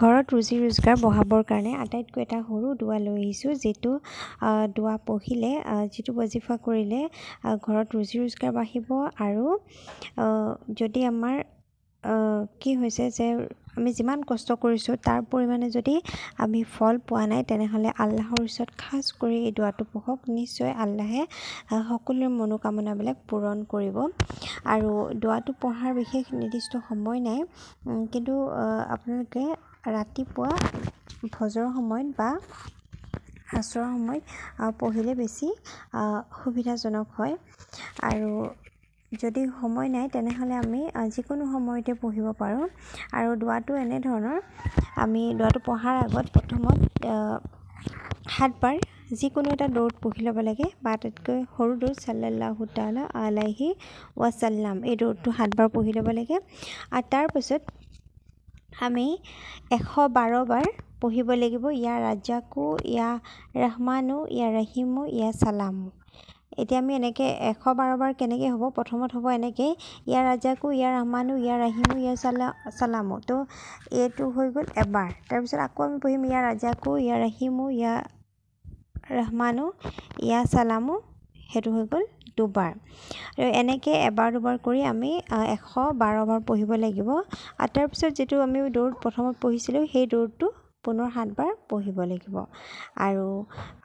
ঘৰত ৰুজি ৰোজগাৰ বঢ়াবৰ কাৰণে আটাইতকৈ এটা সৰু দোৱা লৈ আহিছোঁ, যিটো দোৱা পঢ়িলে, যিটো ৱাজিফা কৰিলে ঘৰত ৰুজি ৰোজগাৰ বাঢ়িব। আৰু যদি আমাৰ কি হৈছে যে আমি যিমান কষ্ট কৰিছোঁ তাৰ পৰিমাণে যদি আমি ফল পোৱা নাই, তেনেহ'লে আল্লাহৰ ওচৰত খাছ কৰি এই দোৱাটো পঢ়ক। নিশ্চয় আল্লাহে সকলোৰে মনোকামনাবিলাক পূৰণ কৰিব। আৰু দোৱাটো পঢ়াৰ বিশেষ নিৰ্দিষ্ট সময় নাই, কিন্তু আপোনালোকে ৰাতিপুৱা ফজৰৰ সময়ত বা আসৰৰ সময়ত পঢ়িলে বেছি সুবিধাজনক হয়। আৰু যদি সময় নাই তেনেহ'লে আমি যিকোনো সময়তে পঢ়িব পাৰোঁ। আৰু দোৱাটো এনেধৰণৰ, আমি দোৱাটো পঢ়াৰ আগত প্ৰথমত 7 বাৰ যিকোনো এটা দৰুদ পঢ়ি ল'ব লাগে, বা আটাইতকৈ সৰু দৰুদ ছাল্লাল্লাহু তাআলা আলাইহি ৱাছাল্লাম, এই দৰুদটো 7 বাৰ পঢ়ি ল'ব লাগে। আৰু তাৰপিছত আমি 112 বাৰ পঢ়িব লাগিব ইয়া ৰাজ্জাকু, ইয়া ৰহমানু, ইয়া ৰহিমু, ইয়া চালামু। এতিয়া আমি এনেকৈ 112 বাৰ কেনেকৈ হ'ব, প্ৰথমত হ'ব এনেকৈ ইয়া ৰাজ্জাকু, ইয়া ৰহমানু, ইয়া ৰহিমু, ইয়া চালামু। তো এইটো হৈ গ'ল এবাৰ। তাৰপিছত আকৌ আমি পঢ়িম ইয়া ৰাজ্জাকু, ইয়া ৰহিমু, ইয়া ৰহমানু, ইয়া চালামু, সেইটো হৈ গ'ল 2 বাৰ। আৰু এনেকৈ এবাৰ দুবাৰ কৰি আমি 112 বাৰ পঢ়িব লাগিব। আৰু তাৰপিছত যিটো আমি দৰুদ প্ৰথমত পঢ়িছিলোঁ, সেই দৰুদটো পুনৰ 7 বাৰ পঢ়িব লাগিব। আৰু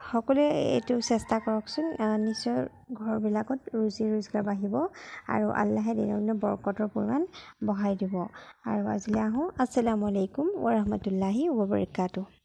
সকলোৱে এইটো চেষ্টা কৰকচোন, নিশ্চয় ঘৰবিলাকত ৰুজি ৰোজগাৰ বাঢ়িব আৰু আল্লাহে দিনক দিনে বৰকতৰ পৰিমাণ বঢ়াই দিব। আৰু আজিলৈ আহোঁ। আসসালামু আলাইকুম ৱৰহমাতুল্লাহি ৱবাৰাকাতুহু।